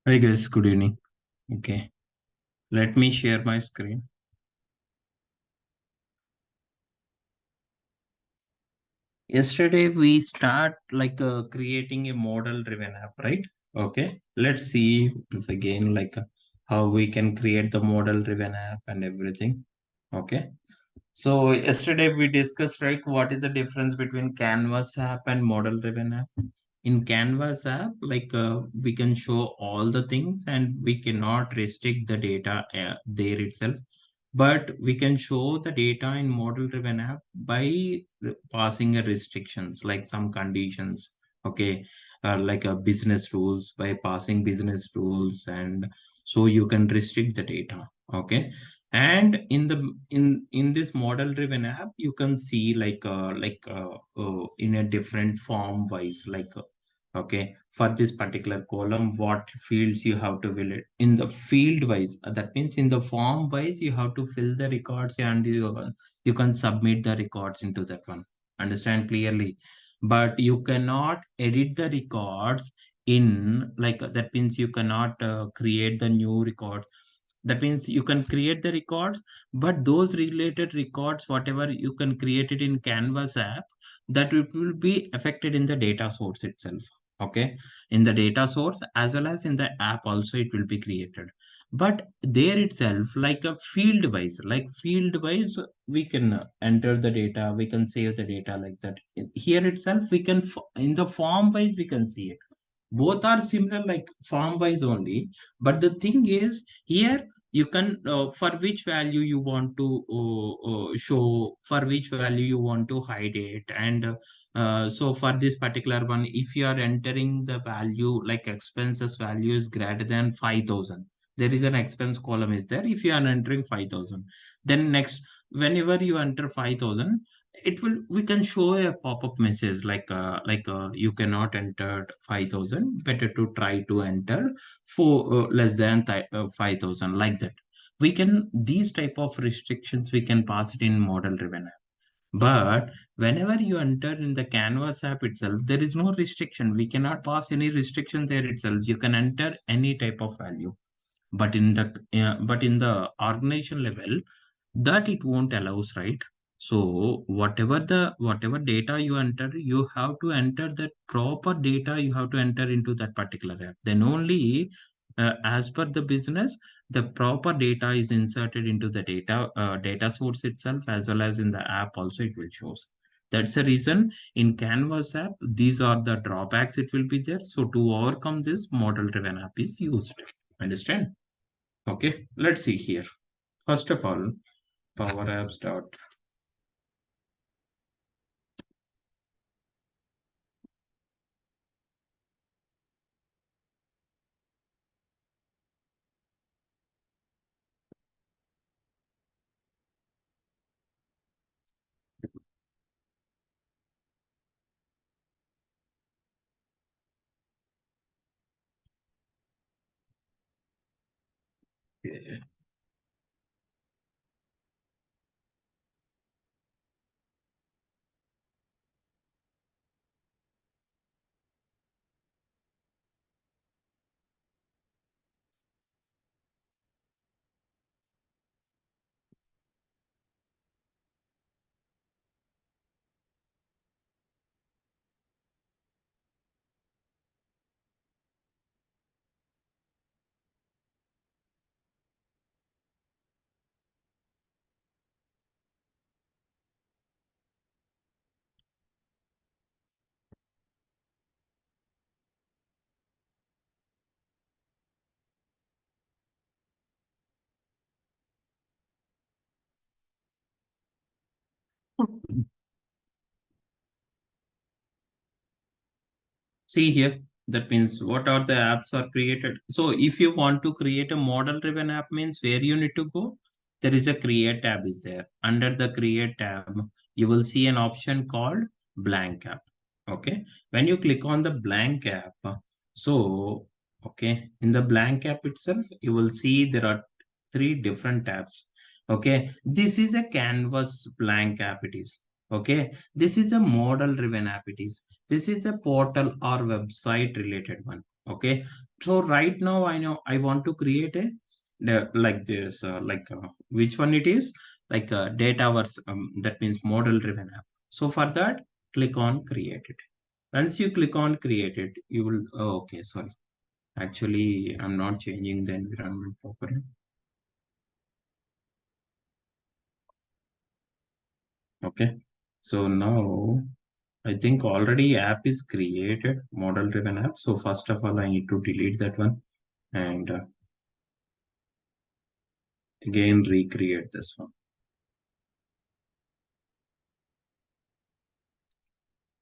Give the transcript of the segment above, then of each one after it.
Hi guys, good evening. Okay, let me share my screen. Yesterday we start creating a model driven app, right? Okay, let's see once again how we can create the model driven app and everything. Okay, so yesterday we discussed what is the difference between Canvas app and model driven app. In Canvas app, we can show all the things and we cannot restrict the data there itself, but we can show the data in model driven app by passing a restrictions like some conditions. Okay, like a business rules, by passing business rules, and so you can restrict the data. Okay, and in this model driven app you can see in a different form wise, okay, for this particular column what fields you have to fill it in the field wise. That means in the form wise you have to fill the records, and you can submit the records into that one. Understand clearly? But you cannot edit the records in that means you cannot create the new records. That means you can create the records, but those related records whatever you can create it in Canvas app, that it will be affected in the data source itself. Okay, in the data source as well as in the app also it will be created. But there itself, field wise we can enter the data, we can save the data like that. Here itself we can in the form wise we can see it. Both are similar like form wise only, but the thing is here you can for which value you want to show, for which value you want to hide it. And so for this particular one, if you are entering the value like expenses value is greater than 5,000, there is an expense column is there. If you are entering 5,000, then next, whenever you enter 5,000, it will, we can show a pop-up message you cannot enter 5,000, better to try to enter for less than 5,000, like that. We can, these type of restrictions we can pass it in model driven app. But whenever you enter in the Canvas app itself, there is no restriction, we cannot pass any restriction there itself. You can enter any type of value. But in the organization level, that it won't allows, right? So whatever data you enter, you have to enter that proper data, you have to enter into that particular app. Then only as per the business, the proper data is inserted into the data source itself, as well as in the app also it will shows. That's the reason in Canvas app these are the drawbacks it will be there. So to overcome this, model driven app is used. Understand? Okay, let's see here. First of all, Power Apps dot. See here, that means what are the apps are created. So if you want to create a model driven app, means where you need to go, there is a create tab is there. Under the create tab, you will see an option called blank app. Okay. When you click on the blank app, so okay, in the blank app itself, you will see there are three different tabs. Okay. This is a canvas blank app it is. Okay. This is a model driven app it is. This is a portal or website related one. Okay, so right now I know I want to create a like this, which one it is, like data vers that means model driven app. So for that, click on create it. Once you click on create it, you will, oh, okay, sorry. Actually, I'm not changing the environment properly. Okay, so now I think already app is created, model driven app. So first of all, I need to delete that one and again recreate this one.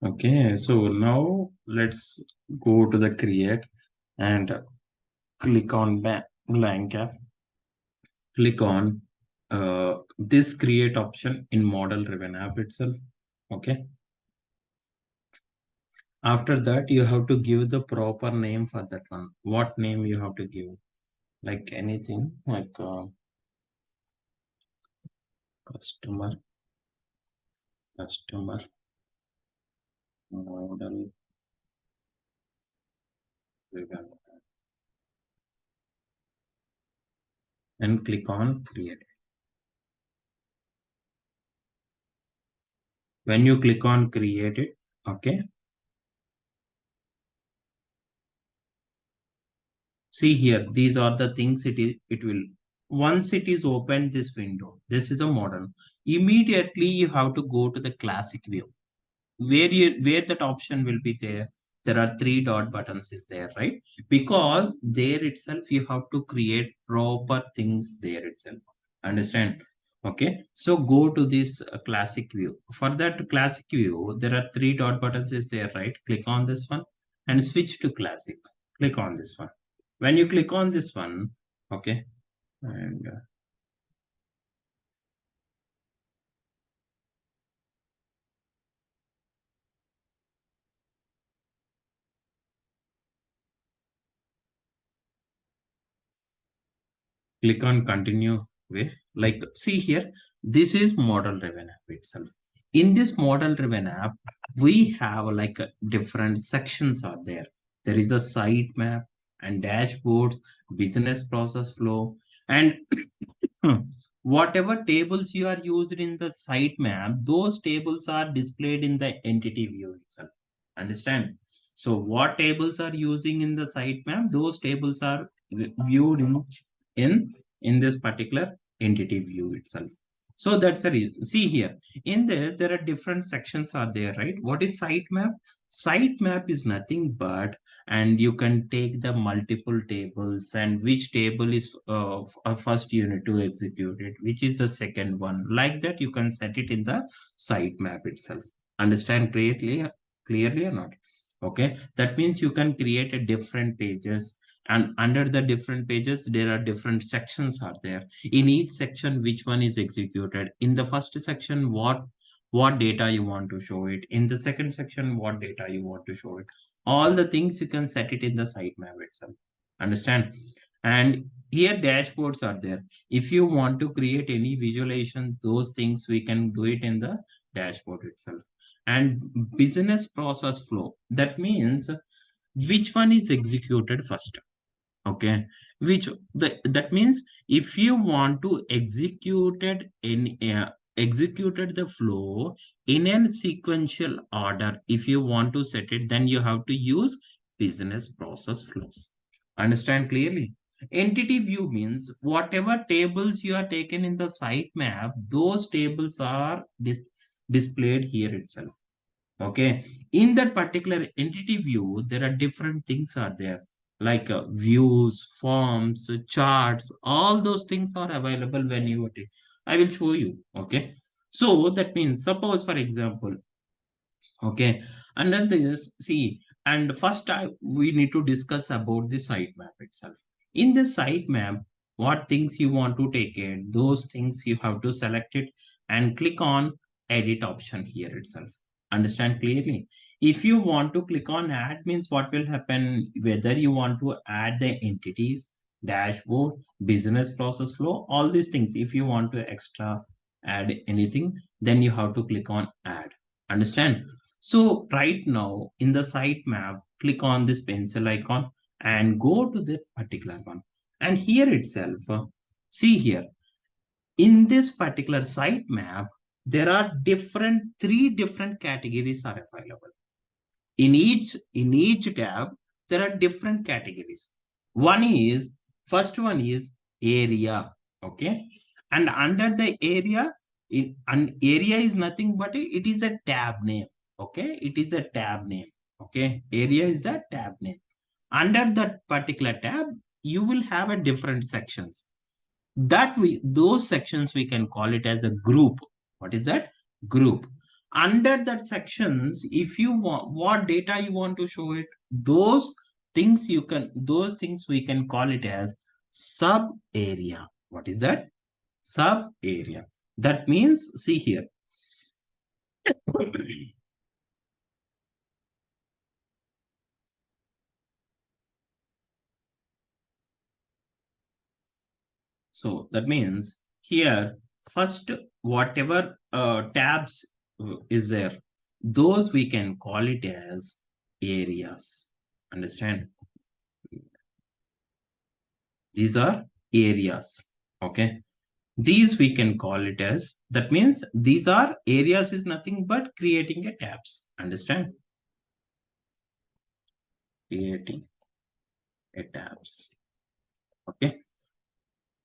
Okay, so now let's go to the create and click on blank app. Click on this create option in model driven app itself. Okay, after that you have to give the proper name for that one. What name you have to give? Like anything, like customer, customer model driven app, and click on create. When you click on create it, okay, see here, these are the things it will, once it is opened this window, this is a modern. Immediately you have to go to the classic view where that option will be there. There are three dot buttons is there, right? Because there itself you have to create proper things there itself. Understand? Okay. So go to this classic view. For that classic view, there are three dot buttons is there, right? Click on this one and switch to classic. Click on this one. When you click on this one, okay, and click on continue way. Like see here, this is model driven app itself. In this model driven app, we have like different sections are there. There is a sitemap and dashboards, business process flow, and whatever tables you are used in the sitemap, those tables are displayed in the entity view itself. Understand? So what tables are using in the sitemap, those tables are viewed in in this particular entity view itself. So that's the reason. See here, in there are different sections are there, right? What is sitemap? Sitemap is nothing but, and you can take the multiple tables and which table is first you need to execute it, which is the second one. Like that, you can set it in the sitemap itself. Understand clearly or not? Okay, that means you can create a different pages, and under the different pages there are different sections are there. In each section, which one is executed? In the first section, what data you want to show it? In the second section, what data you want to show it? All the things you can set it in the sitemap itself. Understand? And here dashboards are there. If you want to create any visualization, those things we can do it in the dashboard itself. And business process flow, that means which one is executed first. Okay, which that means if you want to executed the flow in a sequential order, if you want to set it, then you have to use business process flows. Understand clearly? Entity view means whatever tables you are taken in the sitemap, those tables are displayed here itself. Okay, in that particular entity view, there are different things are there, like views, forms, charts. All those things are available when you take. I will show you. Okay, so that means suppose for example, okay, under this, see, and first we need to discuss about the sitemap itself. In the sitemap, what things you want to take it, those things you have to select it and click on edit option here itself. Understand clearly? If you want to click on add, means what will happen, whether you want to add the entities, dashboard, business process flow, all these things. If you want to extra add anything, then you have to click on add. Understand? So right now in the sitemap, click on this pencil icon and go to that particular one. And here itself, see here, in this particular sitemap, there are three different categories are available. In each tab, there are different categories. First one is area, okay? And under the area, an area is nothing but it is a tab name, okay? It is a tab name, okay? Area is the tab name. Under that particular tab, you will have a different sections. Those sections we can call it as a group. What is that? Group. Under that sections, if you want what data you want to show it, those things we can call it as sub area. What is that? Sub area. That means, see here. So that means here, first, whatever tabs is there, those we can call it as areas. Understand? These are areas. Okay. These we can call it as, that means these are areas is nothing but creating a tabs. Understand? Creating a tabs. Okay.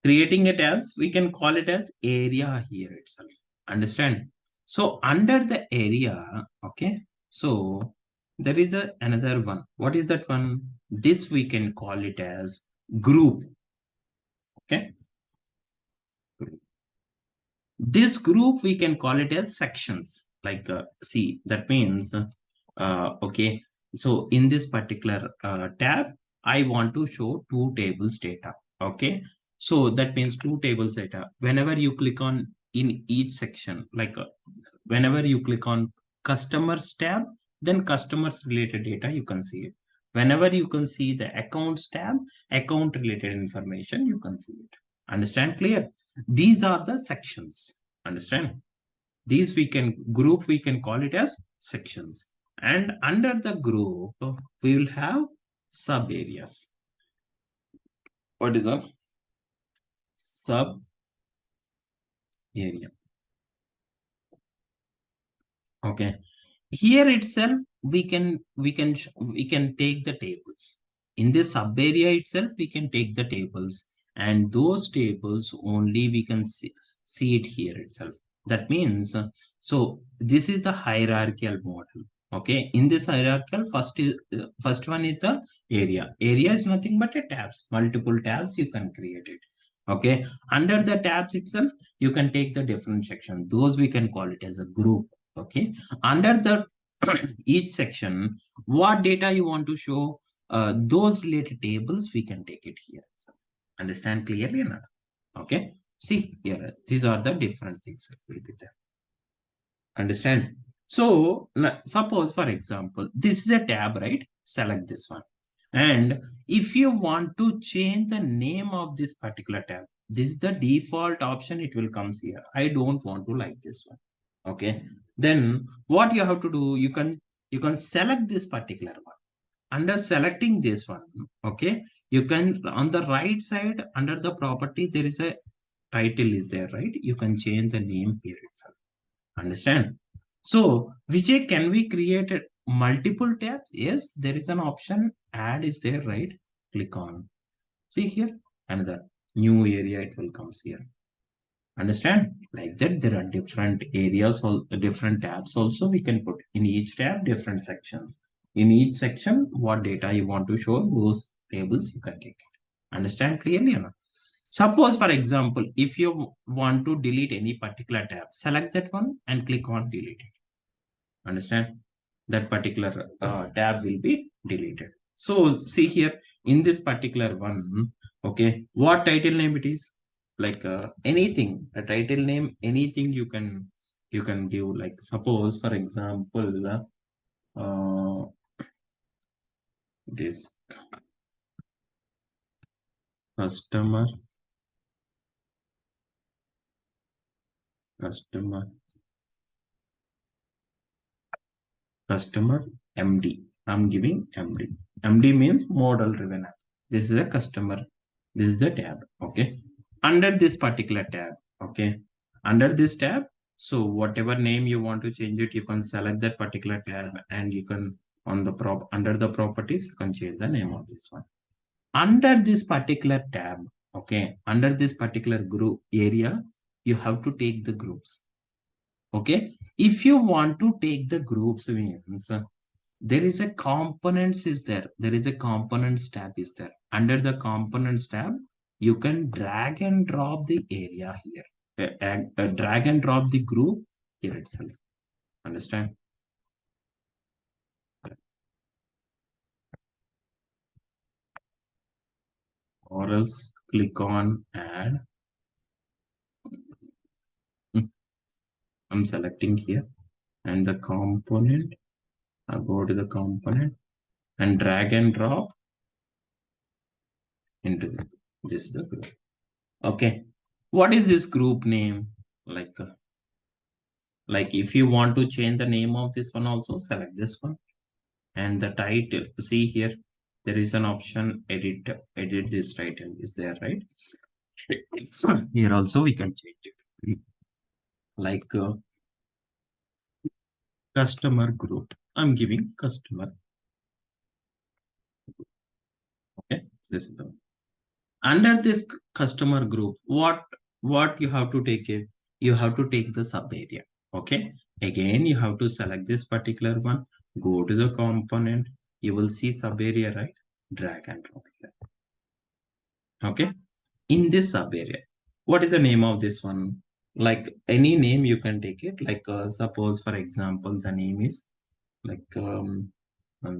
Creating a tabs, we can call it as area here itself. Understand? So under the area, okay, so there is another one. What is that one? This we can call it as group. Okay. This group we can call it as sections. Like see, that means okay. So in this particular tab, I want to show two tables data. Okay. So that means two tables data. Whenever you click on in each section, like whenever you click on customers tab, then customers related data, you can see it. Whenever you can see the accounts tab, account related information, you can see it. Understand? Clear? These are the sections. Understand? These we can call it as sections. And under the group, we will have sub areas. What is the sub area? Okay. Here itself, we can take the tables. In this sub area itself, we can take the tables, and those tables only we can see it here itself. That means, so this is the hierarchical model. Okay, in this hierarchical, first one is the area. Area is nothing but a tabs, multiple tabs you can create it. Okay, under the tabs itself, you can take the different section. Those we can call it as a group. Okay, under the each section, what data you want to show, those related tables, we can take it here. So, understand clearly or not? Okay. See here, these are the different things that will be there. Understand? So suppose, for example, this is a tab, right? Select this one. And if you want to change the name of this particular tab, this is the default option. It will come here. I don't want to like this one. Okay. Then what you have to do, you can select this particular one. Under selecting this one, okay, you can, on the right side under the property, there is a title is there, right? You can change the name here itself. Understand? So Vijay, can we create multiple tabs? Yes, there is an option, add is there, right? Click on, see here, another new area, it will comes here. Understand? Like that, there are different areas, or different tabs also we can put. In each tab, different sections. In each section, what data you want to show, those tables you can take it. Understand clearly or not? Suppose, for example, if you want to delete any particular tab, select that one and click on delete it. Understand? That particular tab will be deleted. So see here, in this particular one, okay, what title name it is? Like anything, a title name, anything you can give. Like suppose, for example, uh, this customer customer customer MD. I'm giving MD. MD means model driven app. This is a customer. This is the tab. Okay. Under this particular tab. Okay. Under this tab. So whatever name you want to change it, you can select that particular tab and you can on the under the properties, you can change the name of this one. Under this particular tab, okay, under this particular group area, you have to take the groups. Okay. If you want to take the groups means there is a components is there. There is a components tab is there. Under the components tab, you can drag and drop the area here and drag and drop the group here itself. Understand? Or else click on add. I'm selecting here and the component. I go to the component and drag and drop into this is the group. Okay. What is this group name? Like if you want to change the name of this one also, select this one. And the title, see here, there is an option edit this title is there, right? So here also we can change it. Like customer group. I'm giving customer. Okay. This is the under this customer group, what you have to take it, you have to take the sub area. Okay, again you have to select this particular one, go to the component, you will see sub area, right? Drag and drop here. Okay, in this sub area, what is the name of this one? Like any name you can take it, like suppose for example the name is like 1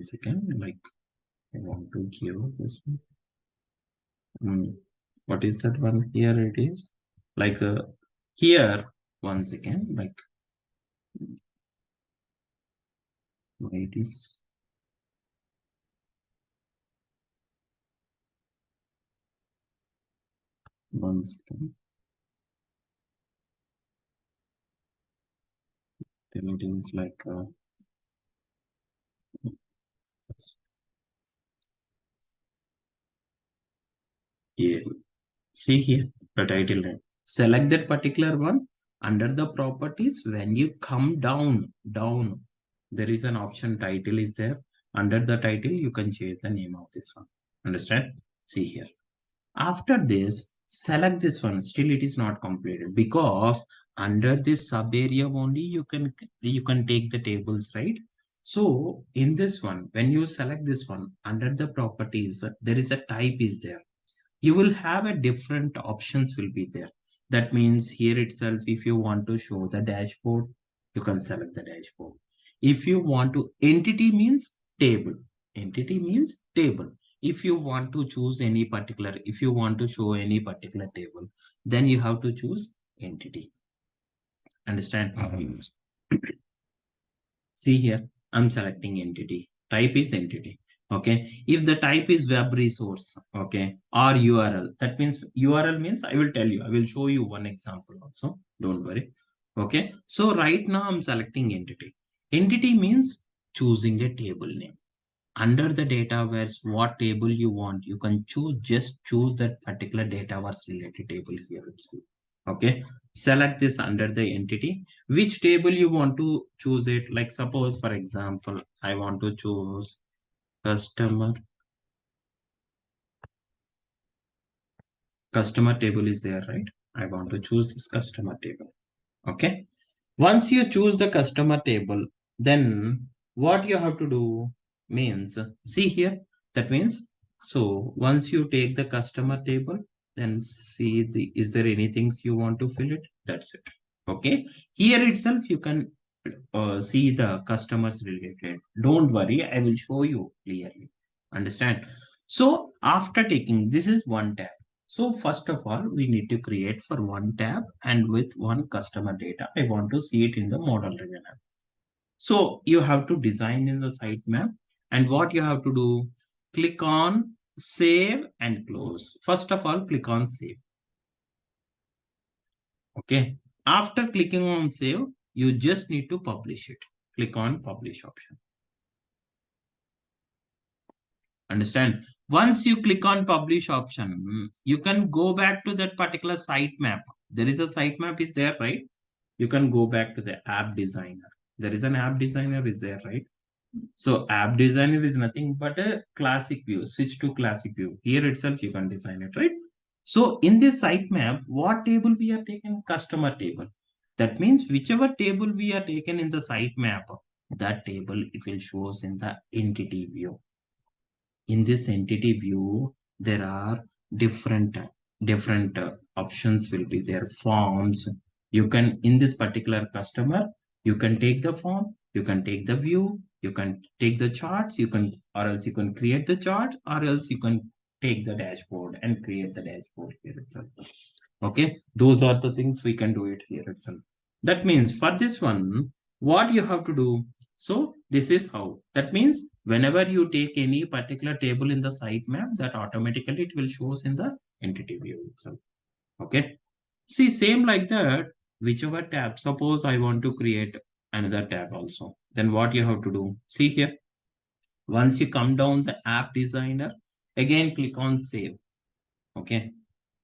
second, like I want to give this one. What is that one? Here it is. Like here, once again, like it is once again. Then it is like here. See here the title name. Select that particular one under the properties. When you come down, there is an option title is there. Under the title, you can change the name of this one. Understand? See here. After this, select this one. Still, it is not completed because under this sub area only you can take the tables, right? So in this one, when you select this one under the properties, there is a type is there. You will have a different options will be there. That means here itself, if you want to show the dashboard, you can select the dashboard. If you want to entity means table. Entity means table. If you want to choose any particular, if you want to show any particular table, then you have to choose entity. Understand? See here, I'm selecting entity. Type is entity. Okay. If the type is web resource, okay, or URL, that means URL means I will tell you, I will show you one example also. Don't worry. Okay. So right now I'm selecting entity. Entity means choosing a table name. Under the dataverse, what table you want, you can just choose that particular dataverse related table here itself. Okay, select this under the entity, which table you want to choose it. Like suppose for example, I want to choose customer table is there, right? I want to choose this customer table. Okay, once you choose the customer table, then what you have to do means, see here, that means, so once you take the customer table, then see is there anything you want to fill it? That's it. Okay, here itself you can see the customers related. Don't worry, I will show you clearly. Understand? So after taking, this is one tab. So first of all, we need to create for one tab and with one customer data. I want to see it in the model driven app. So you have to design in the sitemap, and what you have to do, click on save and close. First of all, click on save. Okay. After clicking on save, you just need to publish it. Click on publish option. Understand? Once you click on publish option, you can go back to that particular sitemap. There is a sitemap is there, right? You can go back to the app designer. There is an app designer is there, right? So app designer is nothing but a classic view. Switch to classic view. Here itself you can design it, right? So in this sitemap, what table we are taking? Customer table. That means whichever table we are taken in the sitemap, that table it will shows in the entity view. In this entity view, there are different options will be there. Forms. You can in this particular customer, you can take the form, you can take the view, you can take the charts, you can, or else you can create the chart, or else you can take the dashboard and create the dashboard here itself. Okay, those are the things we can do it here itself. That means for this one, what you have to do. So this is how. That means whenever you take any particular table in the sitemap, that automatically it will shows in the entity view itself. Okay. See, same like that, whichever tab. Suppose I want to create another tab also. Then what you have to do? See here. Once you come down the app designer, again click on save. Okay.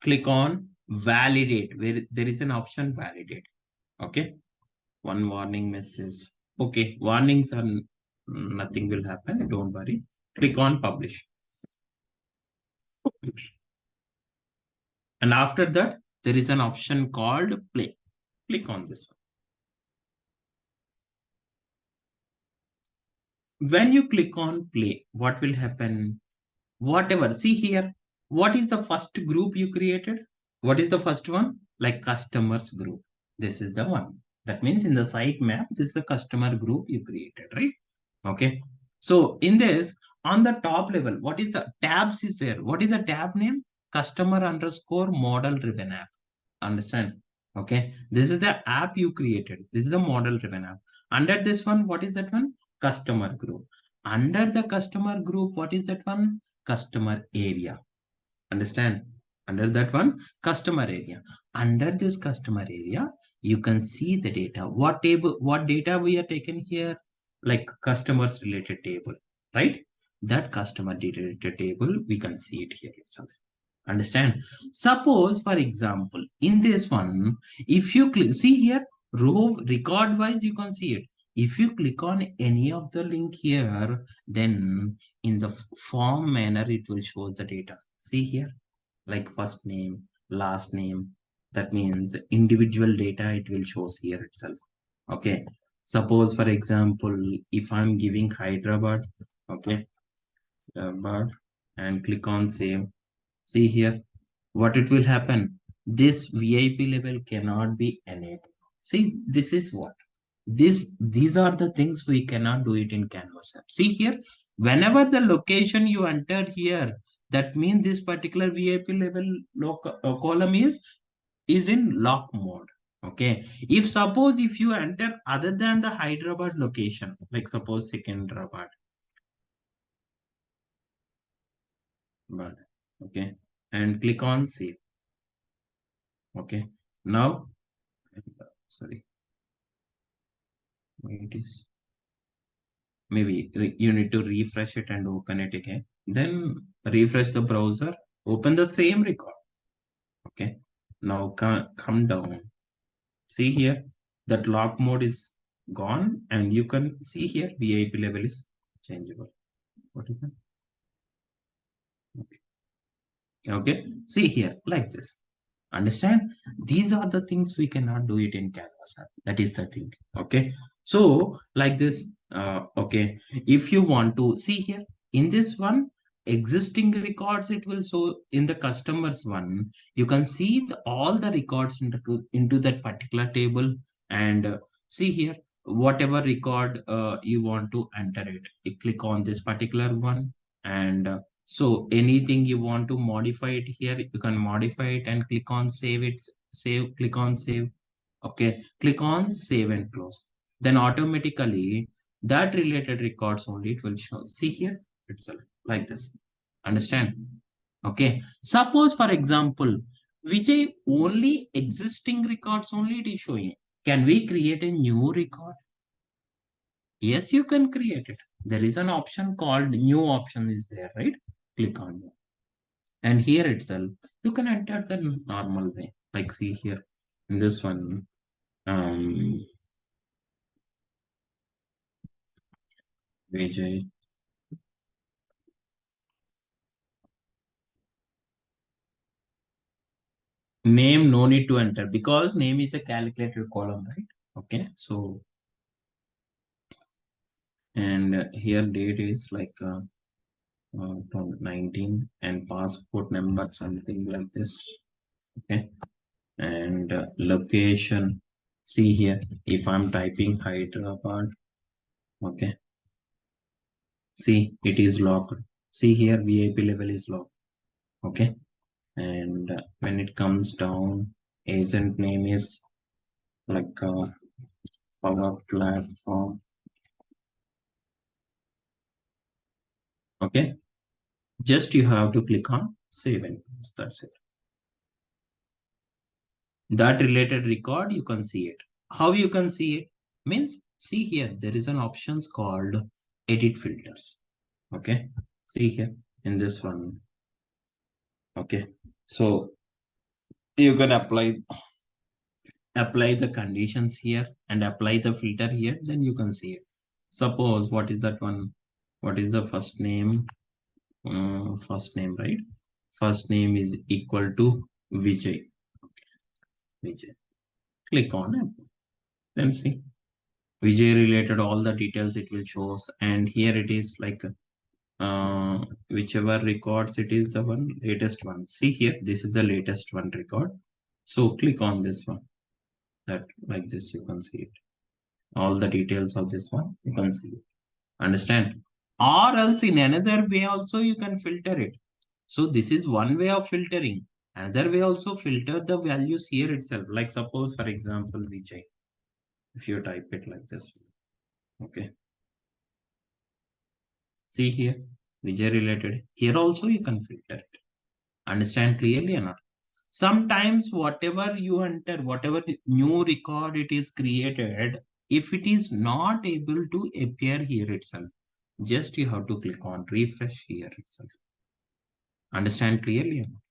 Click on validate, where there is an option validate. Okay. One warning message. Okay. Warnings are nothing will happen. Don't worry. Click on publish. And after that, there is an option called play. Click on this one. When you click on play, what will happen? Whatever. See here. What is the first group you created? What is the first one? Like customers group. This is the one. That means in the sitemap, this is the customer group you created, right? Okay. So in this, on the top level, what is the tabs is there? What is the tab name? Customer underscore model driven app. Understand? Okay. This is the app you created. This is the model driven app. Under this one, what is that one? Customer group. Under the customer group, what is that one? Customer area. Understand? Under that one, customer area. Under this customer area, you can see the data. What table, what data we are taken here? Like customers related table, right? That customer data table, we can see it here itself. Understand? Suppose, for example, in this one, if you click, see here, row record wise, you can see it. If you click on any of the link here, then in the form manner, it will show the data. See here, like first name, last name. That means individual data, it will shows here itself. Okay. Suppose, for example, if I'm giving Hyderabad, okay, Hyderabad, and click on save. See here, what it will happen. This VIP level cannot be enabled. See, this is what. These are the things we cannot do it in Canvas app. See here, whenever the location you entered here, that means this particular VIP level column is in lock mode. Okay. If suppose if you enter other than the Hyderabad location, like suppose Secunderabad, but okay, and click on save. Okay. Now, sorry, it is maybe you need to refresh it and open it again. Then refresh the browser, open the same record. Okay. Now come down. See here, that lock mode is gone, and you can see here VIP level is changeable. What is that? Okay. Okay. See here, like this. Understand? These are the things we cannot do it in Canvas app. That is the thing. Okay. So like this, okay. If you want to see here in this one, existing records, it will show in the customers one. You can see all the records into that particular table, and see here, whatever record you want to enter it. You click on this particular one, and so anything you want to modify it here, you can modify it and click on save it, save, click on save. Okay, click on save and close. Then automatically that related records only it will show. See here itself like this. Understand? Okay. Suppose for example, Vijay only existing records only it is showing. Can we create a new record? Yes, you can create it. There is an option called new option is there, right? Click on it. And here itself, you can enter the normal way. Like see here in this one, um, Vijay. Name no need to enter because name is a calculated column, right? Okay, so and here date is like 19 and passport number something like this. Okay, and location. See here, if I'm typing Hyderabad, okay, see it is locked. See here, VIP level is locked. Okay, and when it comes down, agent name is like power platform. Okay, just you have to click on save and close. That's it. That related record, you can see it. How you can see it? Means, see here, there is an options called edit filters. Okay, see here in this one. Okay, so you can apply the conditions here and apply the filter here, then you can see it. Suppose what is that one? What is the first name? First name, right? First name is equal to Vijay. Vijay. Click on it. Then see Vijay related all the details it will shows, and here it is like whichever records it is the one latest one. See here, this is the latest one record. So click on this one. That like this you can see it. All the details of this one you can see it. Understand? Or else in another way also you can filter it. So this is one way of filtering. Another way also filter the values here itself. Like suppose for example Vijay. If you type it like this. Okay. See here, Vijay related. Here also you can filter it. Understand clearly or not? Sometimes whatever you enter, whatever new record it is created, if it is not able to appear here itself, just you have to click on refresh here itself. Understand clearly or not?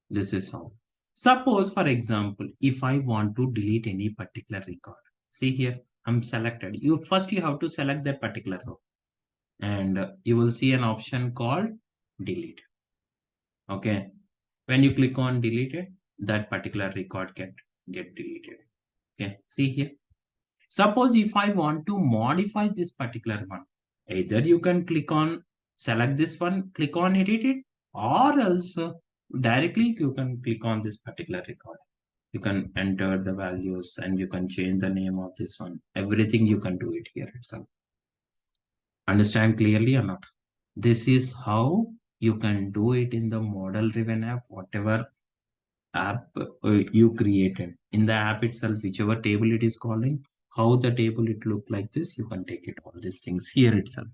This is how. Suppose, for example, if I want to delete any particular record, see here, I'm selected. You have to select that particular row, and you will see an option called delete. Okay. When you click on deleted, that particular record get deleted. Okay. See here. Suppose if I want to modify this particular one, either you can click on select this one, click on edit it, or else directly you can click on this particular record. You can enter the values and you can change the name of this one. Everything you can do it here itself. Understand clearly or not? This is how you can do it in the model driven app, whatever app you created. In the app itself, whichever table it is calling, how the table it look like this, you can take it all these things here itself.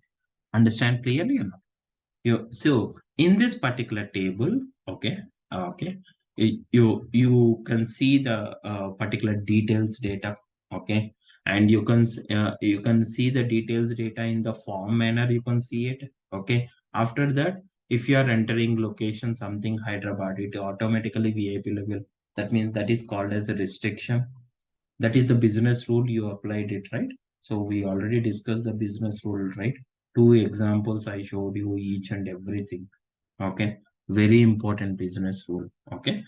Understand clearly or not? So in this particular table, okay, okay, you can see the particular details data, okay, and you can see the details data in the form manner. You can see it, okay. After that, if you are entering location something Hyderabad, it automatically VIP level. That means that is called as a restriction. That is the business rule you applied it, right? So we already discussed the business rule, right? Two examples I showed you each and everything. Okay. Very important business rule. Okay.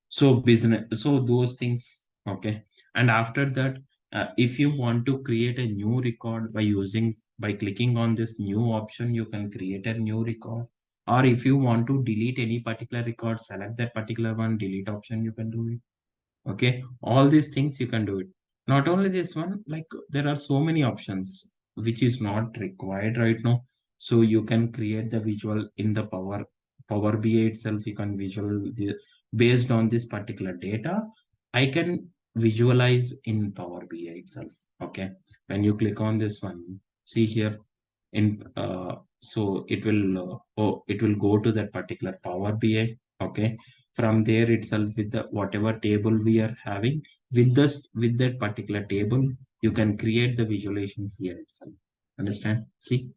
So business, so those things. Okay. And after that, if you want to create a new record by clicking on this new option, you can create a new record. Or if you want to delete any particular record, select that particular one, delete option, you can do it. Okay, all these things you can do it. Not only this one, like there are so many options which is not required right now. So you can create the visual in the Power BI itself. You can based on this particular data. I can visualize in Power BI itself. Okay, when you click on this one, see here in so it will go to that particular Power BI. Okay, from there itself with the whatever table we are having with that particular table, you can create the visualizations here itself. Understand? See.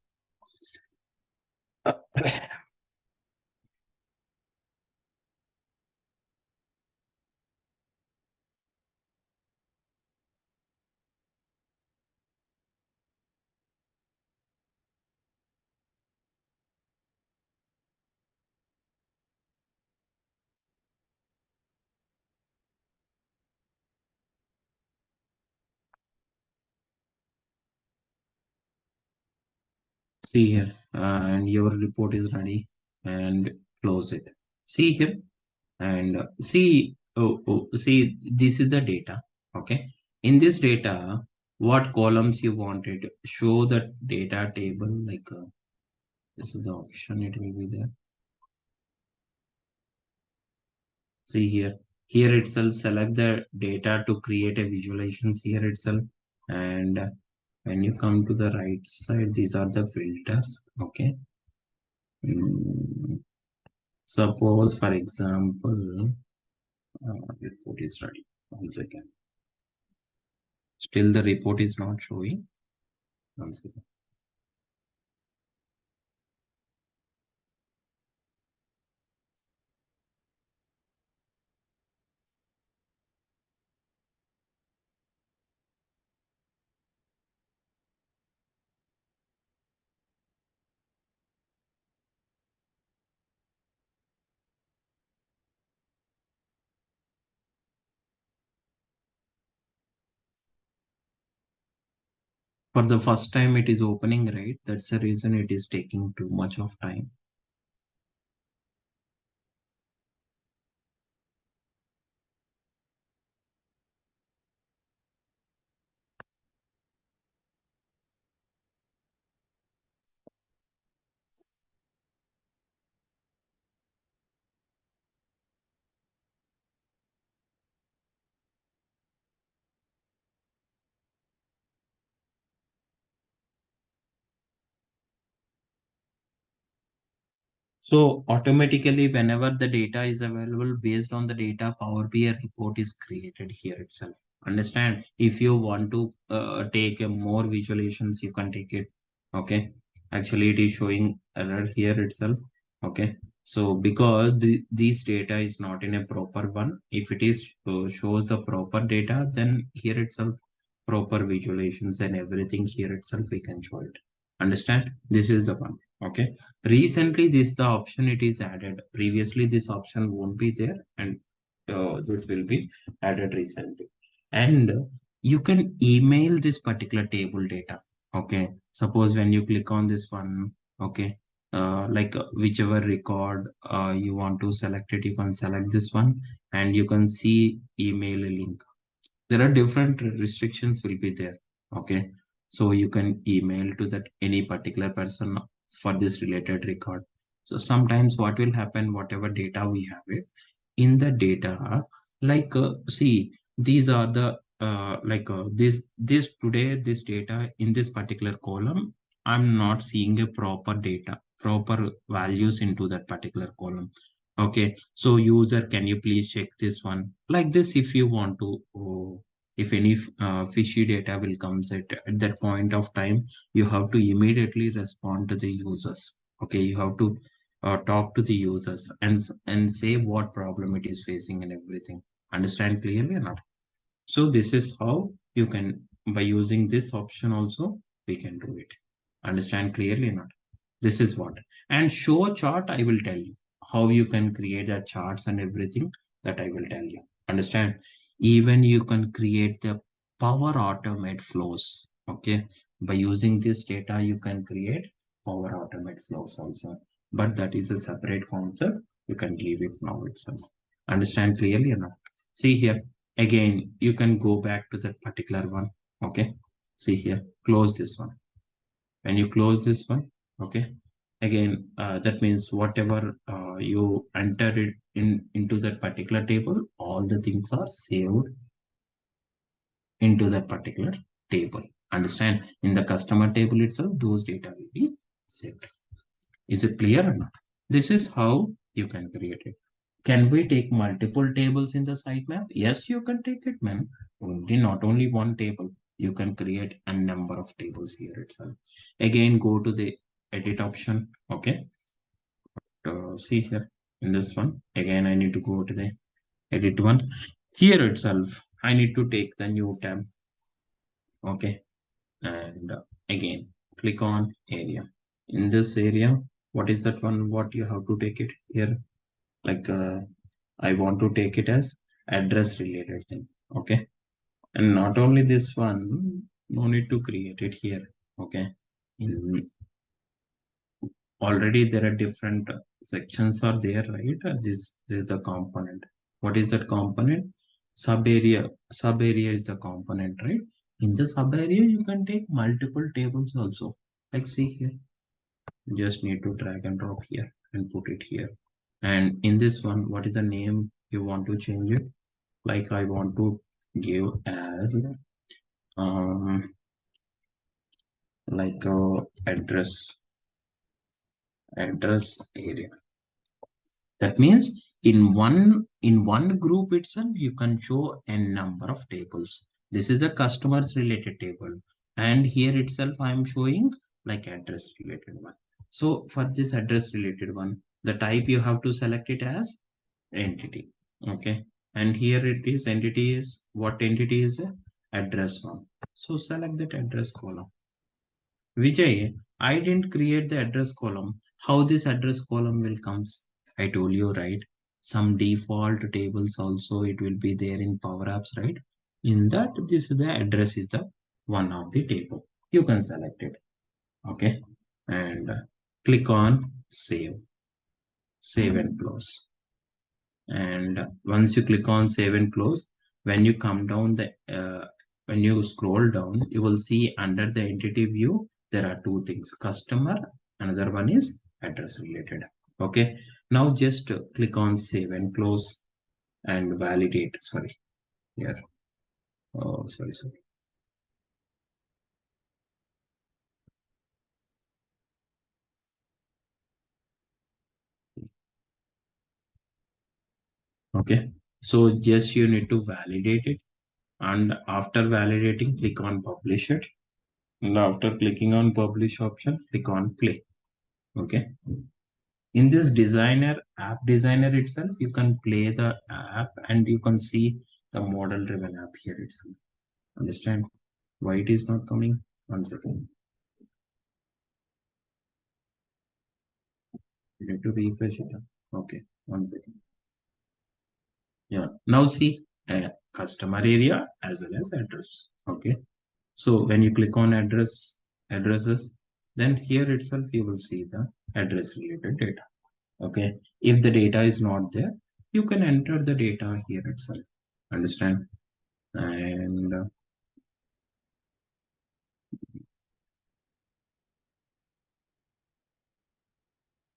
See here, and your report is ready, and close it. See here, and see, this is the data. Okay, in this data, what columns you wanted, show the data table, like this is the option, it will be there. See here itself, select the data to create a visualizations here itself. And when you come to the right side, these are the filters. Okay. Mm, Suppose, for example, report is ready. 1 second. Still the report is not showing. 1 second. For the first time it is opening, right? That's the reason it is taking too much of time. So automatically, whenever the data is available based on the data, Power BI report is created here itself. Understand? If you want to take a more visualizations, you can take it. Okay. Actually, it is showing error here itself. Okay. So because this data is not in a proper one, if it is shows the proper data, then here itself proper visualizations and everything here itself we can show it. Understand? This is the one. Okay. Recently, this the option it is added. Previously, this option won't be there, and this will be added recently. And you can email this particular table data. Okay. Suppose when you click on this one, okay, like whichever record you want to select it, you can select this one, and you can see email link. There are different restrictions will be there. Okay, so you can email to that any particular person for this related record. So sometimes what will happen, whatever data we have it in the data, like see, these are the like this today, this data in this particular column, I'm not seeing a proper data, proper values into that particular column. Okay, so user, can you please check this one like this? If you want to if any fishy data will comes at that point of time, you have to immediately respond to the users. Okay, you have to talk to the users and say what problem it is facing and everything. Understand clearly or not? So this is how you can, by using this option also, we can do it. Understand clearly or not? This is what. And show chart, I will tell you how you can create the charts and everything, that I will tell you. Understand? Even you can create the Power Automate flows. Okay. By using this data, you can create Power Automate flows also. But that is a separate concept. You can leave it now itself. Understand clearly or not? See here. Again, you can go back to that particular one. Okay. See here. Close this one. When you close this one, okay, again that means whatever you entered it into that particular table, all the things are saved into that particular table. Understand? In the customer table itself, those data will be saved. Is it clear or not? This is how you can create it. Can we take multiple tables in the sitemap? Yes, you can take it, man. Only not only one table. You can create a number of tables here itself. Again, go to the edit option. Okay. See here in this one, again, I need to go to the edit one. Here itself, I need to take the new tab. Okay. And again, click on area. In this area, what is that one? What you have to take it here? Like, I want to take it as address related thing. Okay. And not only this one, no need to create it here. Okay. In already there are different sections are there, right? This is the component. What is that component? Sub area. Sub area is the component, right? In the sub area, you can take multiple tables also. Like see here, just need to drag and drop here and put it here. And in this one, what is the name you want to change it? Like I want to give as like address area. That means in one group itself, you can show a number of tables. This is the customers related table. And here itself, I am showing like address related one. So for this address related one, the type you have to select it as entity. Okay. And here it is entity is what entity is address one. So select that address column. Vijay, I didn't create the address column. How this address column will comes? I told you, right? Some default tables also it will be there in Power Apps, right? In that, this is the address is the one of the table. You can select it. Okay. And click on save. Save and close. And once you click on save and close, when you come down when you scroll down, you will see under the entity view there are two things: customer, another one is address related. Okay, now just click on save and close and validate. Sorry, here. Oh, sorry. Okay, so just you need to validate it, and after validating, click on publish it, and after clicking on publish option, click on play. Okay, in this app designer itself, you can play the app and you can see the model driven app here itself. Understand why it is not coming? One second. You need to refresh it. Okay, one second. Yeah, now see customer area as well as address. Okay, so when you click on addresses, then here itself you will see the address related data. Okay, if the data is not there, you can enter the data here itself. Understand? And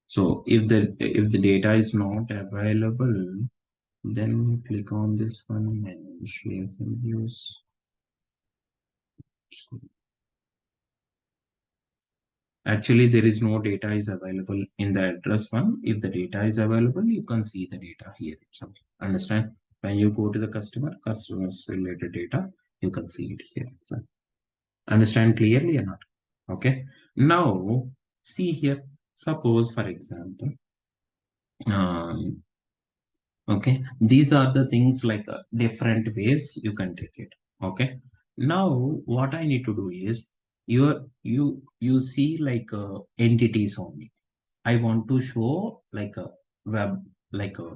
so if the data is not available, then click on this one and share some views. Actually, there is no data is available in the address one. If the data is available, you can see the data here itself. Understand? When you go to the customers related data, you can see it here. So, understand clearly or not? Okay. Now, see here. Suppose, for example, um, okay, these are the things like different ways you can take it. Okay, now what I need to do is you see like entities only. I want to show like a web, like a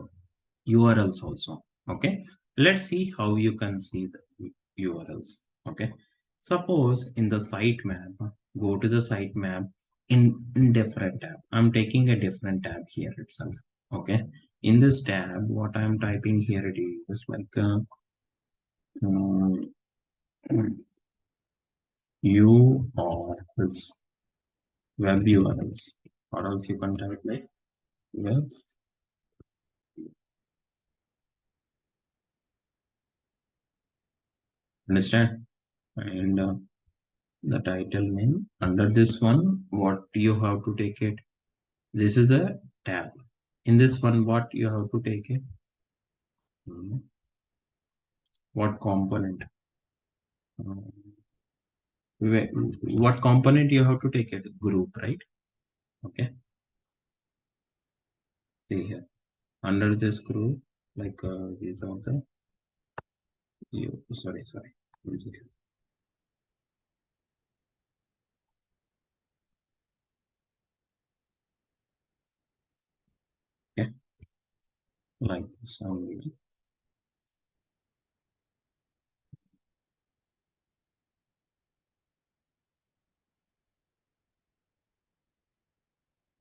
urls also. Okay, let's see how you can see the urls. Okay, suppose in the sitemap, go to the sitemap in different tab. I'm taking a different tab here itself. Okay, in this tab, what I'm typing here it is like um, URLs, web URLs, or else you can type like web. Understand? And the title name under this one, what you have to take it. This is a tab. In this one, what you have to take it. What component? what component you have to take it? Group, right? Okay. See here. Under this group, like these are the you sorry. One second. Okay, like this only.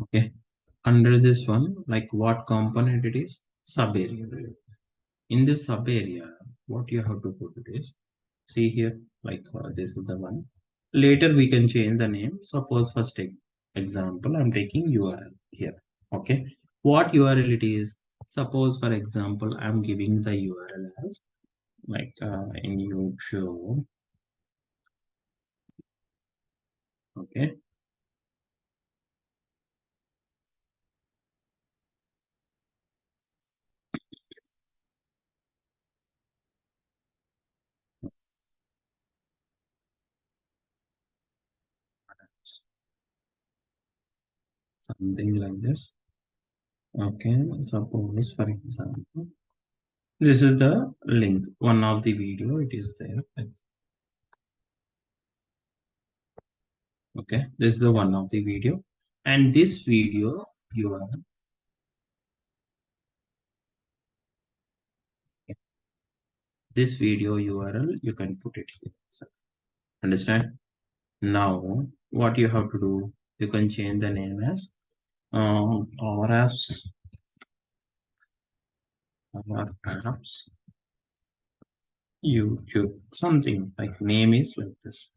Okay. Under this one, like what component it is? Sub area. In this sub area, what you have to put it is, see here, like this is the one. Later we can change the name. Suppose first example, I'm taking URL here. Okay. What URL it is? Suppose for example, I'm giving the URL as like in YouTube. Okay. Something like this. Okay. Suppose for example, this is the link. One of the video, it is there. Like, okay. This is the one of the video. And this video, URL, this video URL, you can put it here. So, understand? Now, what you have to do, you can change the name as Power Apps, Power Apps, YouTube, something like name is like this.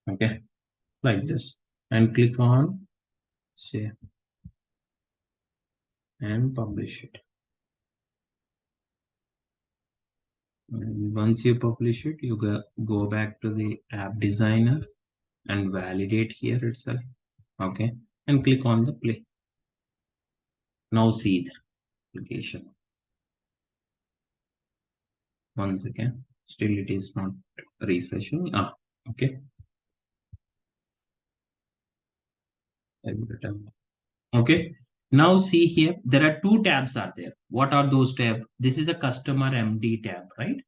Okay, like this. And click on save and publish it. And once you publish it, you go back to the app designer and validate here itself. Okay, and click on the play. Now see the application. Once again, still it is not refreshing. Okay. Okay. Now see here, there are two tabs are there. What are those tabs? This is a customer MD tab, right?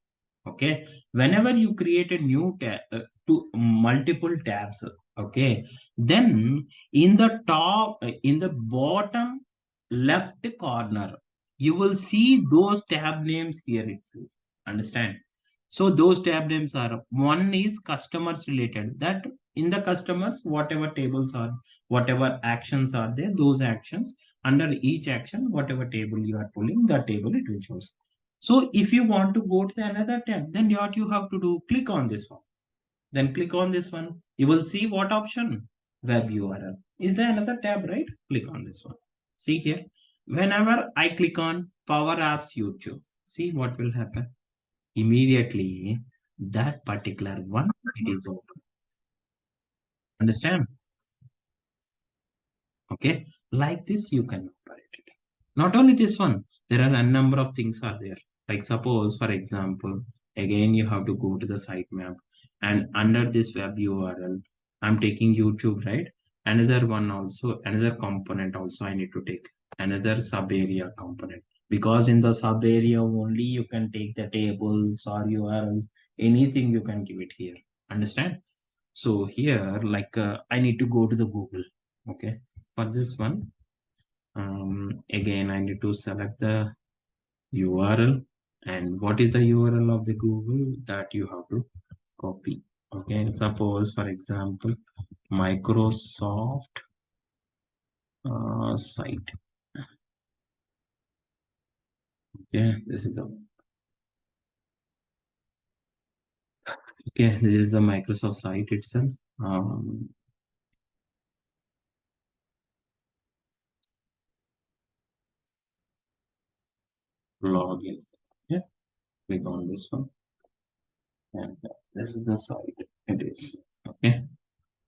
Okay. Whenever you create a new tab, to multiple tabs, okay, then in the top, in the bottom left corner, you will see those tab names here itself. Understand? So those tab names are, one is customers related, that in the customers, whatever tables are, whatever actions are there, those actions, under each action, whatever table you are pulling, the table it will shows. So if you want to go to the another tab, then what you have to do, click on this one. Then click on this one. You will see what option? Web URL. Is there another tab, right? Click on this one. See here. Whenever I click on Power Apps YouTube, see what will happen? Immediately, that particular one, it is open. Understand? Okay. Like this, you can operate it. Not only this one, there are a number of things are there. Like suppose, for example, again, you have to go to the sitemap and under this web URL, I'm taking YouTube, right? Another one also, another component also I need to take another sub area component because in the sub area only you can take the tables or URLs, anything you can give it here. Understand? So here, like I need to go to the Google. Okay. For this one, again, I need to select the URL and what is the URL of the Google that you have to copy. Okay, suppose for example, Microsoft site. Okay, this is the this is the Microsoft site itself. Login. Yeah, click on this one, and this is the site. It is okay.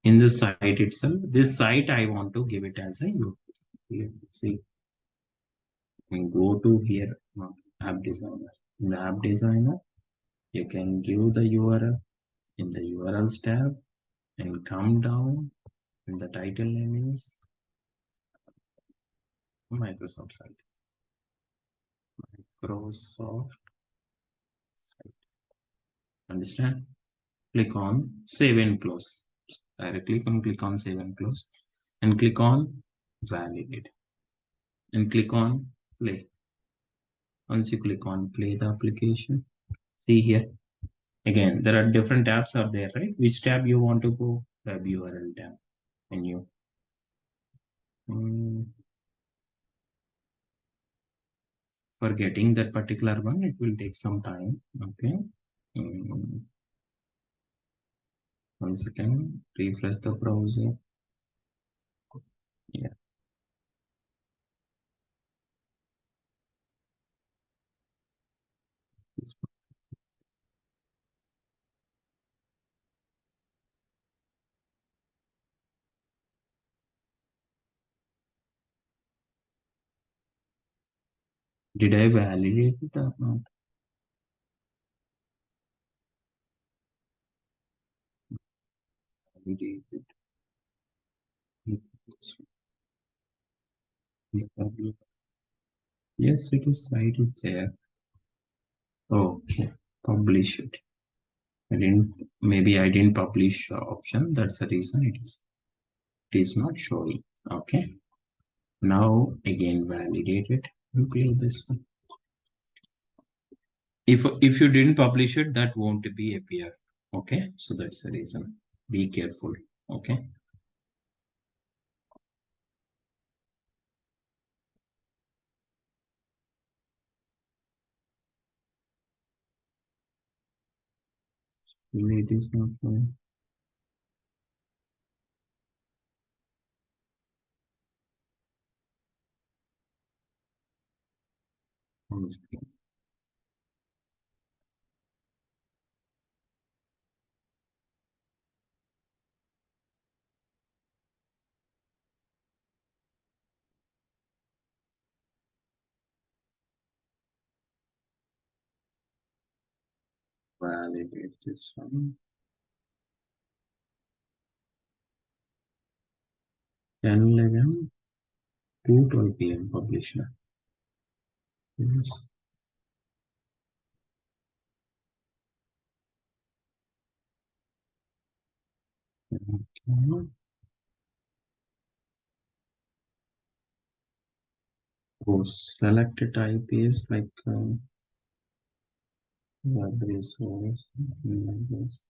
In the site itself, this site I want to give it as a YouTube. Here, see, and go to here, app designer. In the app designer, You can give the URL in the URLs tab and come down, and the title name is Microsoft site. Microsoft site. Understand? Click on save and close. Directly click on save and close and click on validate and click on play. Once you click on play the application, see here again there are different tabs are there, right? Which tab you want to go? Web URL tab menu. For getting that particular one, it will take some time. Okay. 1 second, refresh the browser. Yeah. Did I validate it or not? Validate it. Yes, it is site is there. Okay, publish it. Maybe I didn't publish option. That's the reason it is not showing. Okay. Now again validate it and play this one. If you didn't publish it, that won't be appear. Okay, so that's the reason. Be careful. Okay. It is not showing. On the screen. Validate this one. 10:11 to 12 p.m. publisher. Yes. Okay. So select type is like web resource, something like this.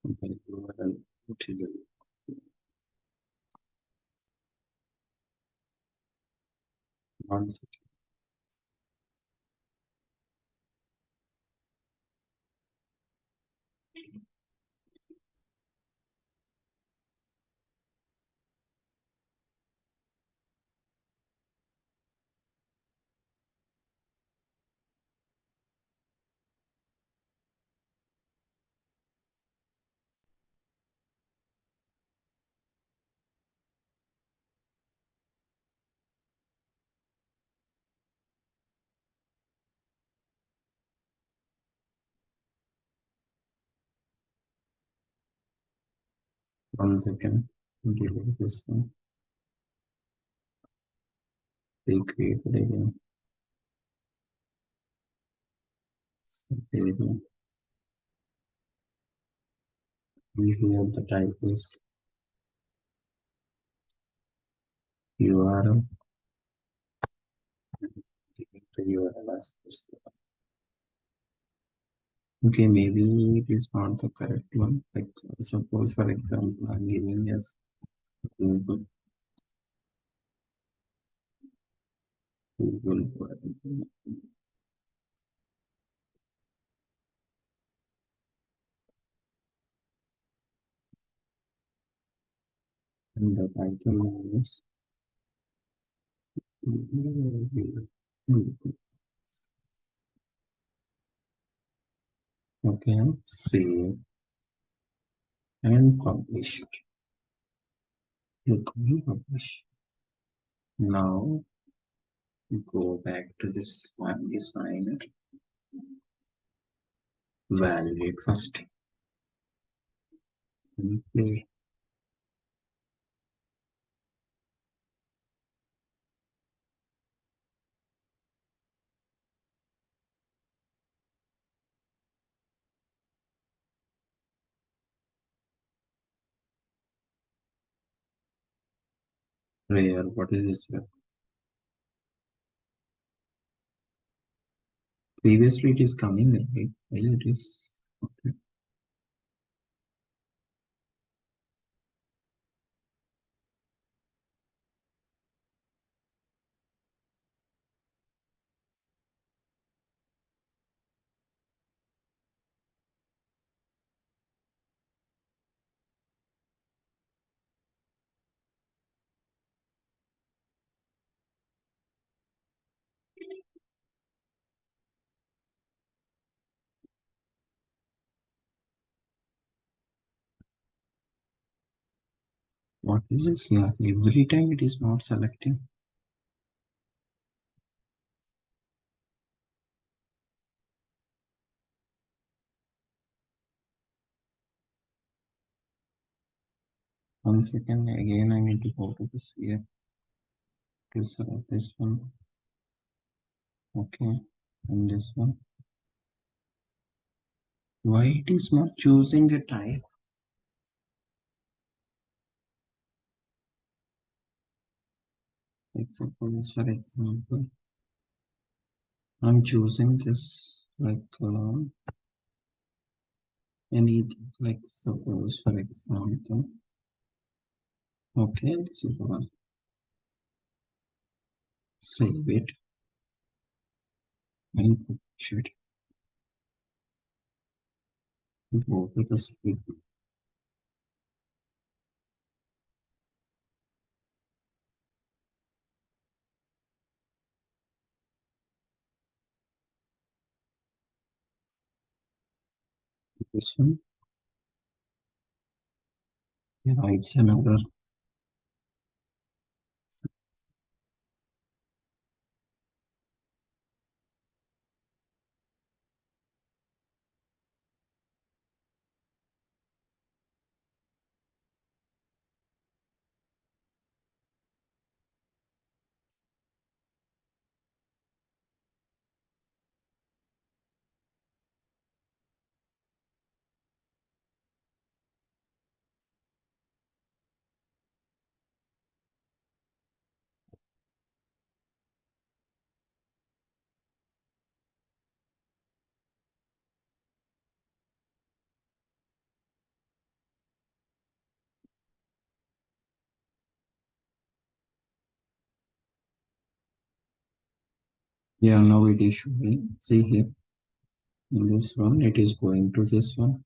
Something URL material. One second. One second. Delete this one. Recreate it again. Here the type is URL. The URL as this. Okay, maybe it is not the correct one. Like suppose, for example, I'm giving as Google, Google, and the title name is okay, save and publish it. Click on publish. Now Go back to this one designer. Validate first. And play. Rare. What is this here? Previously it is coming, right? Why it is? Okay. What is this here? Every time it is not selecting. One second. Again, I need to go to this here to select this one. Okay. And this one. Why it is not choosing a type? Suppose, for example, I'm choosing this like anything, like suppose, for example, okay, this is the one. Save it and should go to the save. This one, yeah, it's another. Yeah, now it is showing. See here, in this one, it is going to this one.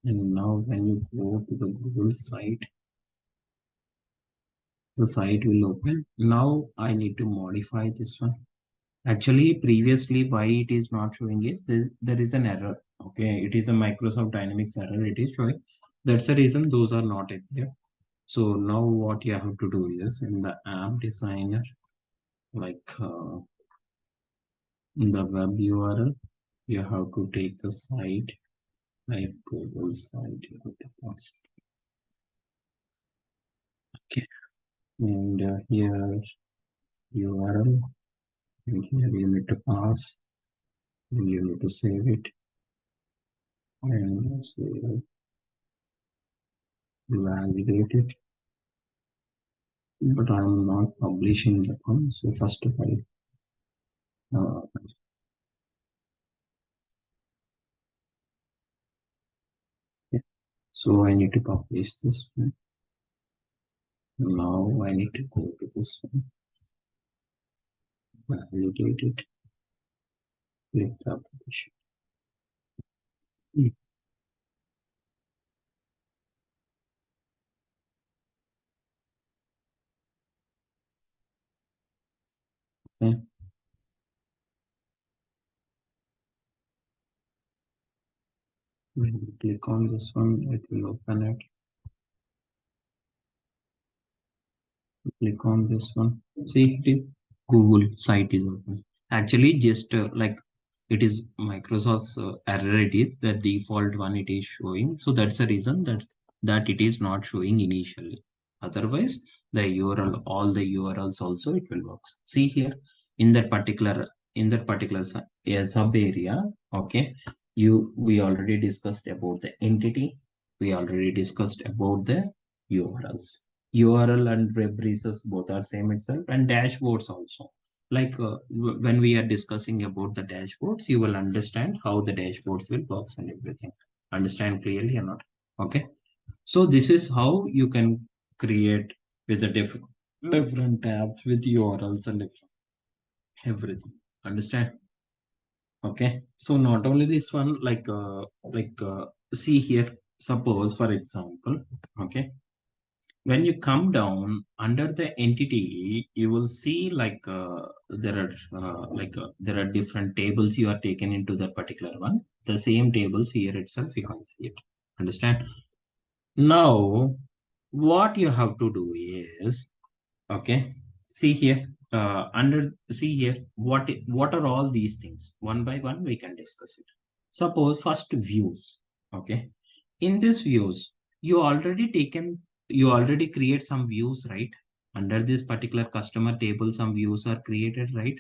And now when you go to the Google site, the site will open. Now I need to modify this one. Actually, previously, why it is not showing is there is an error. Okay, it is a Microsoft Dynamics error. It is showing. That's the reason those are not here. So now what you have to do is in the app designer, like in the web URL, you have to take the site, like Google site. You have to pass. Okay, and here URL, and here you need to pass, and you need to save it, and so validate it. But I'm not publishing the one. So first of all, yeah. So I need to publish this one. Now I need to go to this one, validate it, click the application. Okay. When you click on this one, it will open it. Click on this one. See it. Google site is open. Actually, just like it is Microsoft's error, it is the default one it is showing. So that's the reason that it is not showing initially. Otherwise, the URL, all the URLs also it will work. See here in that particular sub area. Okay, we already discussed about the entity. We already discussed about the URLs. URL and web resource both are same itself, and dashboards also. Like when we are discussing about the dashboards, you will understand how the dashboards will works and everything. Understand clearly or not? Okay. So this is how you can create with the different tabs with URLs and everything. Understand? Okay. So not only this one, see here. Suppose for example, okay, when you come down under the entity, you will see there are different tables you are taken into that particular one. The same tables here itself you can see it. Understand? Now what you have to do is, okay, see here, see here, what are all these things? One by one we can discuss it. Suppose first views. Okay, in this views, you already create some views, right? Under this particular customer table, some views are created, right?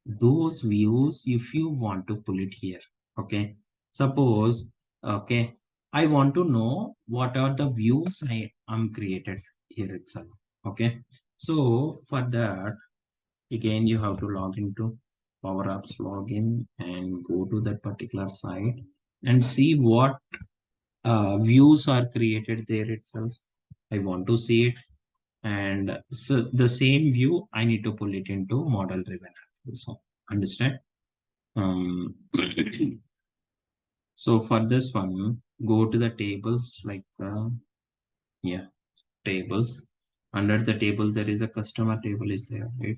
Those views, if you want to pull it here, okay, suppose, okay, I want to know what are the views I am created here itself. Okay, so for that, again you have to log into Power Apps login and go to that particular site and see what views are created there itself. I want to see it, and so the same view I need to pull it into model driven also. Understand? um so for this one, go to the tables, yeah, tables. Under the table there is a customer table is there, right?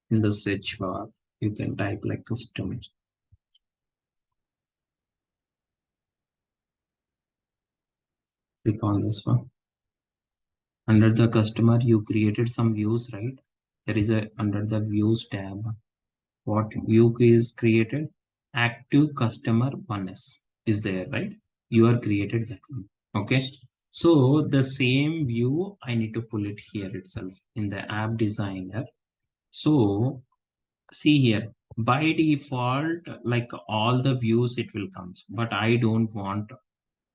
In the search bar you can type like customer. Click on this one. Under the customer you created some views, right? There is a under the views tab, what view is created? Active customer 1s is there, right? You are created that one. Okay, so the same view I need to pull it here itself in the app designer. So see here, by default, like all the views it will come, but I don't want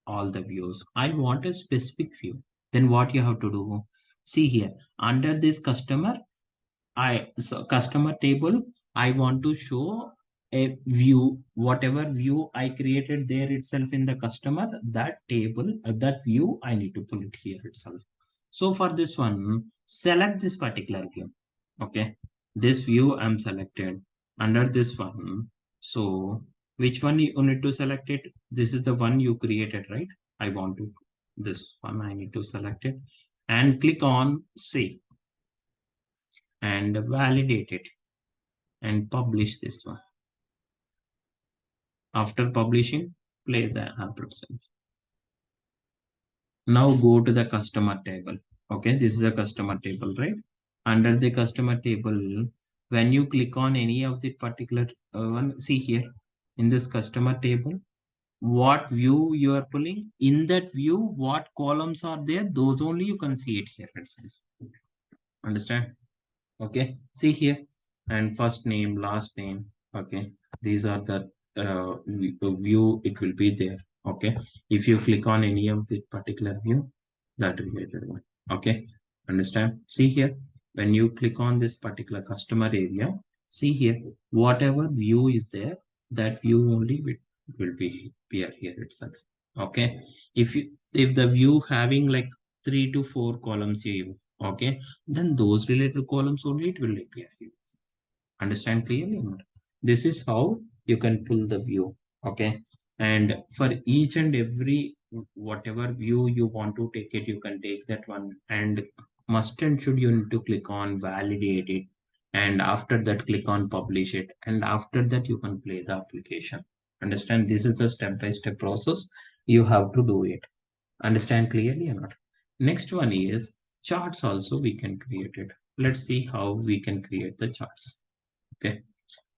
all the views. I want a specific view. Then what you have to do? See here, under this customer, so customer table, I want to show a view, whatever view I created there itself in the customer, that table, that view, I need to pull it here itself. So for this one, select this particular view. Okay, this view I'm selected under this one. So which one you need to select it? This is the one you created, right? I want to this one. I need to select it and click on save and validate it and publish this one. After publishing, play the app itself. Now go to the customer table. Okay, this is the customer table, right? Under the customer table, when you click on any of the particular one, see here in this customer table, what view you are pulling. In that view, what columns are there, those only you can see it here itself. Understand? Okay, see here, and first name, last name. Okay, these are the view it will be there. Okay, if you click on any of the particular view, that related one. Okay, understand? See here, when you click on this particular customer area, see here, whatever view is there, that view only will be appear here itself. Okay, if the view having like 3 to 4 columns here, okay, then those related columns only it will appear here. Understand clearly or not? This is how you can pull the view. Okay, and for each and every whatever view you want to take it, you can take that one, and must and should you need to click on validate it, and after that click on publish it, and after that you can play the application. Understand? This is the step-by-step process you have to do it. Understand clearly or not? Next one is Charts also we can create it. Let's see how we can create the charts. Okay.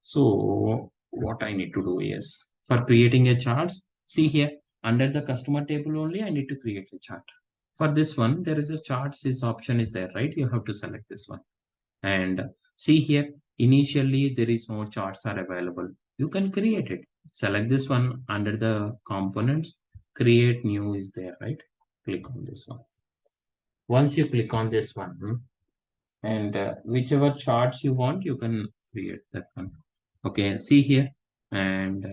So what I need to do is for creating a charts, see here under the customer table only, I need to create a chart. For this one, there is a charts this option is there, right? You have to select this one. And see here, initially there is no charts are available. You can create it. Select this one under the components, create new is there, right? Click on this one. Once you click on this one, and whichever charts you want, you can create that one. Okay, see here. And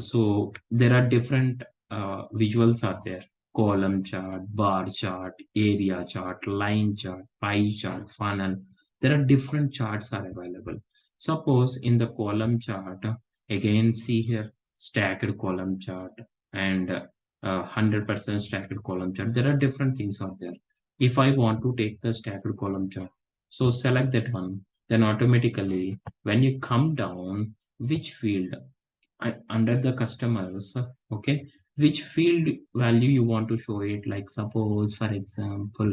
so there are different visuals are there. Column chart, bar chart, area chart, line chart, pie chart, funnel. There are different charts are available. Suppose in the column chart, again see here, stacked column chart and 100% stacked column chart. There are different things out there. If I want to take the stacked column chart, so select that one. Then automatically, when you come down, which field under the customers, okay, which field value you want to show it, like suppose for example,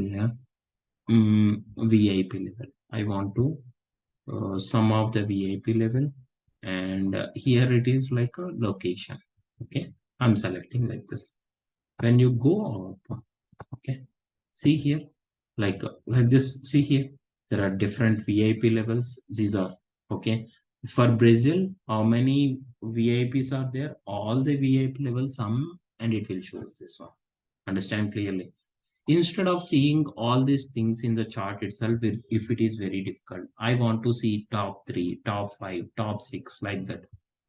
VIP level. I want to sum of the VIP level, and here it is like a location. Okay, I'm selecting like this. When you go up, okay, see here, like this, see here, there are different VIP levels. These are okay. For Brazil, how many VIPs are there? All the VIP levels sum, and it will show us this one. Understand clearly. Instead of seeing all these things in the chart itself, if it is very difficult, I want to see top 3, top 5, top 6, like that.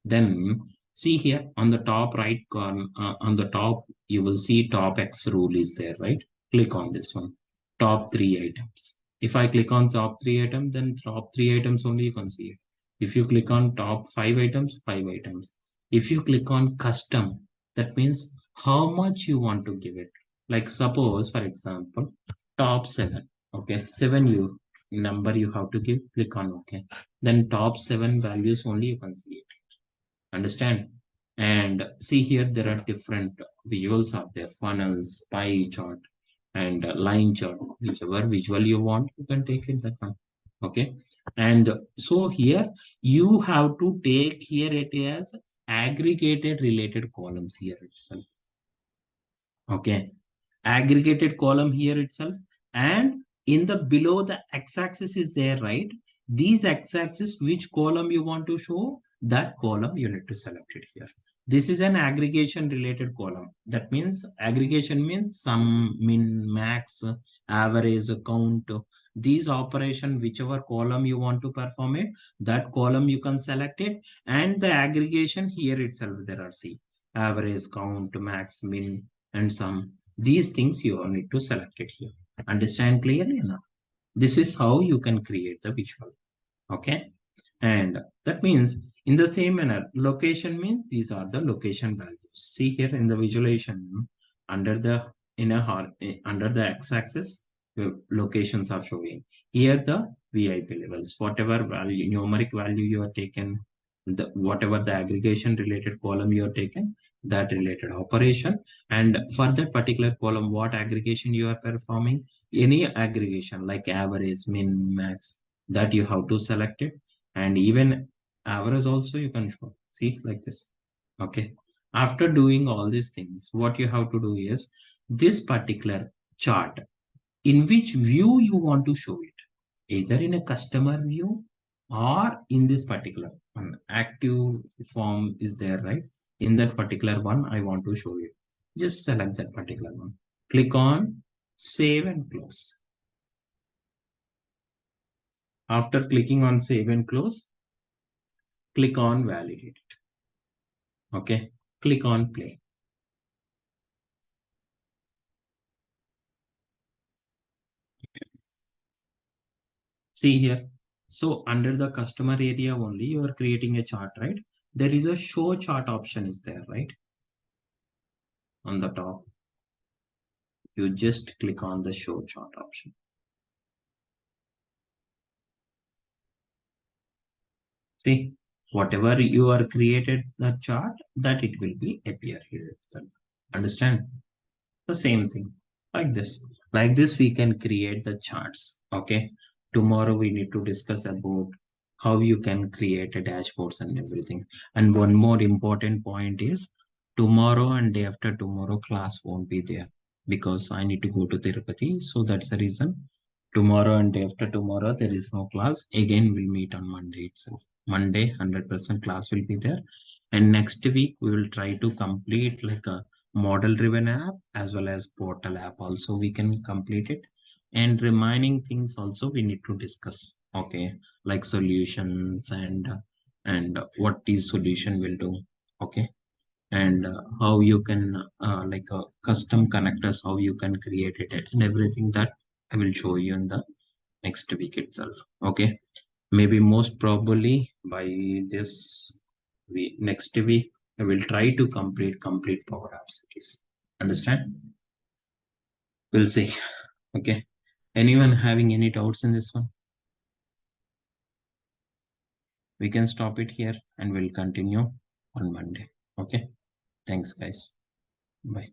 Then see here on the top right corner, on the top, you will see top X rule is there, right? Click on this one, top 3 items. If I click on top 3 items, then top 3 items only you can see it. If you click on top 5 items, 5 items. If you click on custom, that means how much you want to give it. Like suppose, for example, top 7. Okay, 7 you number you have to give, click on OK. Then top 7 values only you can see it. Understand? And see here, there are different visuals out there, funnels, pie chart, and line chart. Whichever visual you want, you can take it that one. Okay. And so here you have to take here it as aggregated related columns here itself. Okay, aggregated column here itself, and in the below the x-axis is there, right? These x-axis, which column you want to show, that column you need to select it here. This is an aggregation related column. That means aggregation means sum, min, max, average, count. These operation, whichever column you want to perform it, that column you can select it, and the aggregation here itself there are, see, average, count, max, min, and sum. These things you need to select it here. Understand clearly now? This is how you can create the visual. Okay. And that means in the same manner, location means these are the location values. See here in the visualization under the under the x-axis, locations are showing. Here the VIP levels, whatever value, numeric value you are taken, the whatever the aggregation related column you are taken, that related operation, and for that particular column, what aggregation you are performing, any aggregation like average, min, max, that you have to select it. And even average also you can show, see, like this. Okay, after doing all these things, what you have to do is this particular chart, in which view you want to show it, either in a customer view or in this particular one. Active form is there, right? In that particular one, I want to show you. Just select that particular one. Click on save and close. After clicking on save and close, click on validate. Okay, click on play. See here. So under the customer area only, you are creating a chart, right? There is a show chart option is there, right? On the top, you just click on the show chart option. See, whatever you are created the chart, that it will be appear here itself. Understand? The same thing. Like this we can create the charts. Okay, tomorrow we need to discuss about how you can create a dashboards and everything. And one more important point is, tomorrow and day after tomorrow class won't be there because I need to go to Tirupati, so that's the reason. Tomorrow and day after tomorrow there is no class. Again, we'll meet on Monday itself. Monday 100% class will be there. And next week we will try to complete like a model driven app as well as portal app also we can complete it. And remaining things also we need to discuss. Okay, like solutions and what this solution will do. Okay, and how you can custom connectors, how you can create it and everything, that I will show you in the next week itself. Okay, maybe most probably by this week, next week I will try to complete Power Apps case. Understand? We'll see. Okay. Anyone having any doubts in this one? We can stop it here and we'll continue on Monday. Okay. Thanks, guys. Bye.